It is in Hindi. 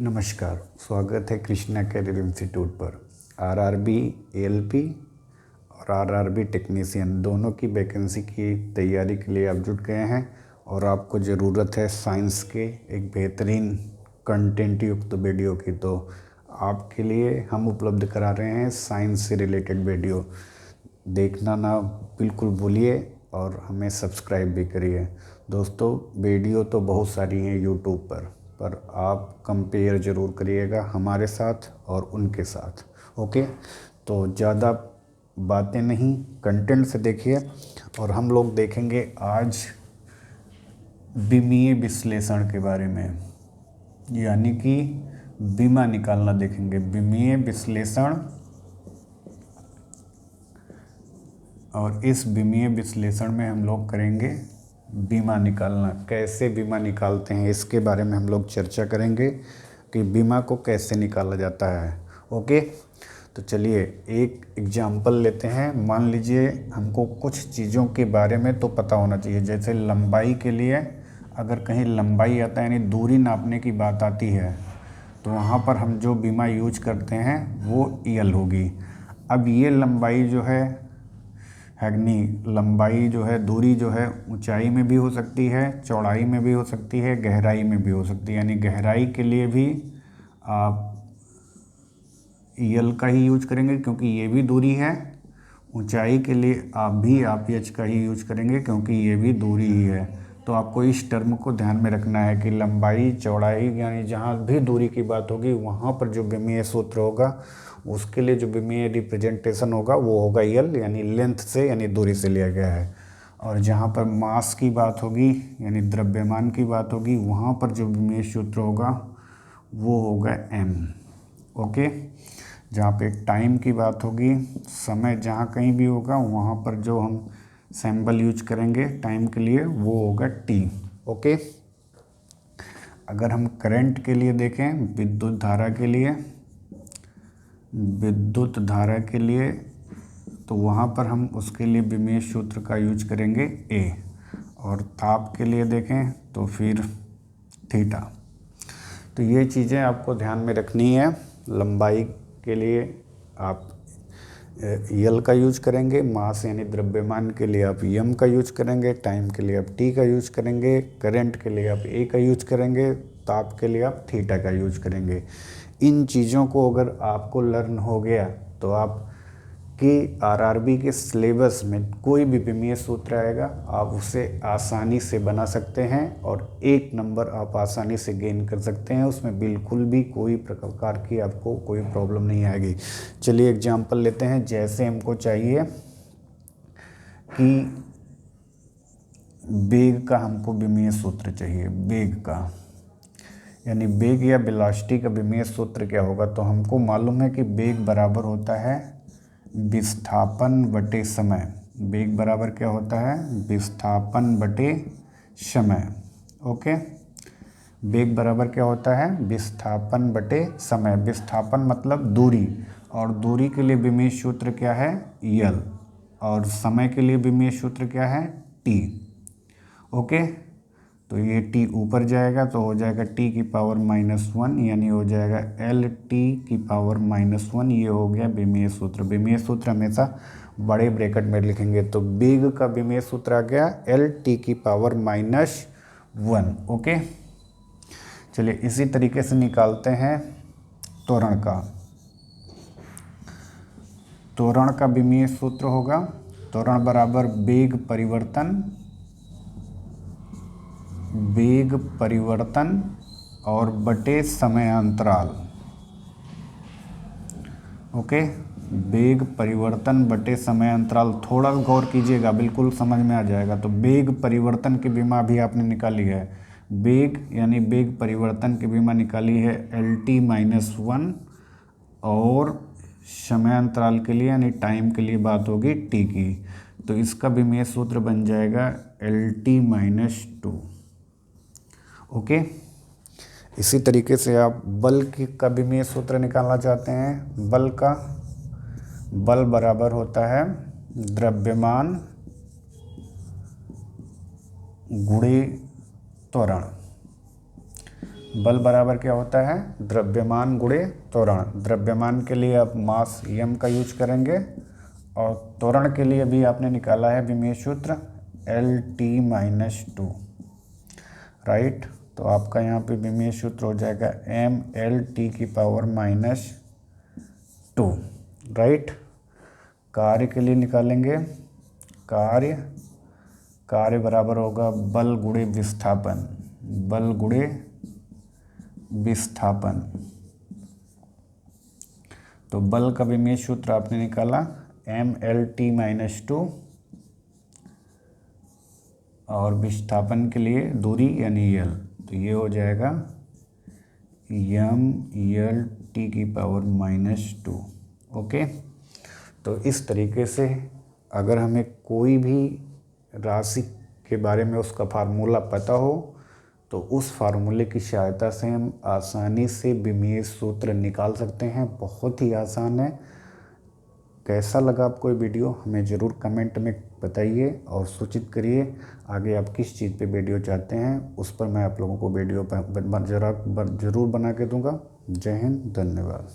नमस्कार, स्वागत है कृष्णा कैरियर इंस्टीट्यूट पर। आरआरबी एएलपी और आरआरबी टेक्नीशियन दोनों की वैकेंसी की तैयारी के लिए आप जुट गए हैं और आपको ज़रूरत है साइंस के एक बेहतरीन कंटेंट युक्त वीडियो की। तो आपके लिए हम उपलब्ध करा रहे हैं साइंस से रिलेटेड वीडियो। देखना ना बिल्कुल भूलिए और हमें सब्सक्राइब भी करिए। दोस्तों, वीडियो तो बहुत सारी हैं यूट्यूब पर आप कंपेयर ज़रूर करिएगा हमारे साथ और उनके साथ। ओके, तो ज़्यादा बातें नहीं, कंटेंट से देखिए। और हम लोग देखेंगे आज बीमीय विश्लेषण के बारे में, यानी कि बीमा निकालना देखेंगे। बीमीय विश्लेषण, और इस बीमीय विश्लेषण में हम लोग करेंगे बीमा निकालना। कैसे बीमा निकालते हैं इसके बारे में हम लोग चर्चा करेंगे कि बीमा को कैसे निकाला जाता है। ओके, तो चलिए एक एग्जाम्पल लेते हैं। मान लीजिए हमको कुछ चीज़ों के बारे में तो पता होना चाहिए, जैसे लंबाई के लिए अगर कहीं लंबाई आता है यानी दूरी नापने की बात आती है तो वहाँ पर हम जो बीमा यूज करते हैं वो ईल होगी। अब ये लंबाई जो है लंबाई जो है, दूरी जो है ऊंचाई में भी हो सकती है, चौड़ाई में भी हो सकती है, गहराई में भी हो सकती है। यानी गहराई के लिए भी आप ईल का ही यूज करेंगे क्योंकि ये भी दूरी है। ऊंचाई के लिए आप एच का ही यूज करेंगे क्योंकि ये भी दूरी ही है। तो आपको इस टर्म को ध्यान में रखना है कि लंबाई चौड़ाई यानी जहाँ भी दूरी की बात होगी वहाँ पर जो बीमीय सूत्र होगा उसके लिए जो बीमीय रिप्रेजेंटेशन होगा वो होगा ईल, यानी लेंथ से यानी दूरी से लिया गया है। और जहाँ पर मास की बात होगी यानी द्रव्यमान की बात होगी वहाँ पर जो बीमीय सूत्र होगा वो होगा एम। ओके, जहाँ पे टाइम की बात होगी, समय जहाँ कहीं भी होगा वहाँ पर जो हम सिंबल यूज करेंगे टाइम के लिए वो होगा टी। ओके, अगर हम करंट के लिए देखें, विद्युत धारा के लिए तो वहाँ पर हम उसके लिए बीमीय सूत्र का यूज करेंगे ए। और ताप के लिए देखें तो फिर थीटा। तो ये चीज़ें आपको ध्यान में रखनी है। लंबाई के लिए आप यल का यूज करेंगे, मास यानी द्रव्यमान के लिए आप एम का यूज करेंगे, टाइम के लिए आप टी का यूज करेंगे, करंट के लिए आप ए का यूज करेंगे, ताप के लिए आप थीटा का यूज करेंगे। इन चीज़ों को अगर आपको लर्न हो गया तो आप कि आरआरबी के सिलेबस में कोई भी बीमीय सूत्र आएगा आप उसे आसानी से बना सकते हैं और 1 नंबर आप आसानी से गेन कर सकते हैं। उसमें बिल्कुल भी कोई प्रकार की आपको कोई प्रॉब्लम नहीं आएगी। चलिए एग्जांपल लेते हैं। जैसे हमको चाहिए कि वेग का हमको बीमीय सूत्र चाहिए, वेग का यानी वेग या वेलोसिटी का बीमीय सूत्र क्या होगा, तो हमको मालूम है कि वेग बराबर होता है विस्थापन बटे समय। वेग बराबर क्या होता है, विस्थापन बटे समय। ओके, वेग बराबर क्या होता है, विस्थापन बटे समय। विस्थापन मतलब दूरी, और दूरी के लिए बीमीय सूत्र क्या है, यल, और समय के लिए बीमीय सूत्र क्या है, टी। ओके, तो ये टी ऊपर जाएगा तो हो जाएगा टी की पावर -1, यानी हो जाएगा एल टी की पावर -1। ये हो गया बीमीय सूत्र। बीमीय सूत्र हमेशा बड़े ब्रैकेट में लिखेंगे। तो वेग का बीमीय सूत्र आ गया एल टी की पावर -1। ओके, चलिए इसी तरीके से निकालते हैं त्वरण का। त्वरण का बीमीय सूत्र होगा त्वरण बराबर वेग परिवर्तन और बटे समय अंतराल। ओके, वेग परिवर्तन बटे समय अंतराल। थोड़ा गौर कीजिएगा, बिल्कुल समझ में आ जाएगा। तो वेग परिवर्तन की बीमा भी आपने निकाली है, वेग यानी वेग परिवर्तन की बीमा निकाली है LT-1, और समय अंतराल के लिए यानी टाइम के लिए बात होगी टी की। तो इसका बीमीय सूत्र बन जाएगा LT-2। ओके, इसी तरीके से आप बल का बीमीय सूत्र निकालना चाहते हैं। बल बराबर होता है द्रव्यमान गुणे त्वरण। बल बराबर क्या होता है, द्रव्यमान गुणे त्वरण। द्रव्यमान के लिए आप मास m का यूज करेंगे और त्वरण के लिए भी आपने निकाला है विमेय सूत्र L_T-2, राइट। तो आपका यहाँ पे विमेय सूत्र हो जाएगा mL_T⁻², राइट। कार्य के लिए निकालेंगे, कार्य बराबर होगा बल गुणे विस्थापन, बल गुणे विस्थापन। तो बल का विमेय सूत्र आपने निकाला mL_T-2 और विस्थापन के लिए दूरी यानी L, तो ये हो जाएगा mL_T⁻²। ओके। तो इस तरीके से अगर हमें कोई भी राशि के बारे में उसका फार्मूला पता हो तो उस फार्मूले की सहायता से हम आसानी से विमेय सूत्र निकाल सकते हैं। बहुत ही आसान है। कैसा लगा आपको ये वीडियो हमें ज़रूर कमेंट में बताइए और सूचित करिए आगे आप किस चीज़ पे वीडियो चाहते हैं, उस पर मैं आप लोगों को वीडियो ज़रूर बना के दूंगा। जय हिंद, धन्यवाद।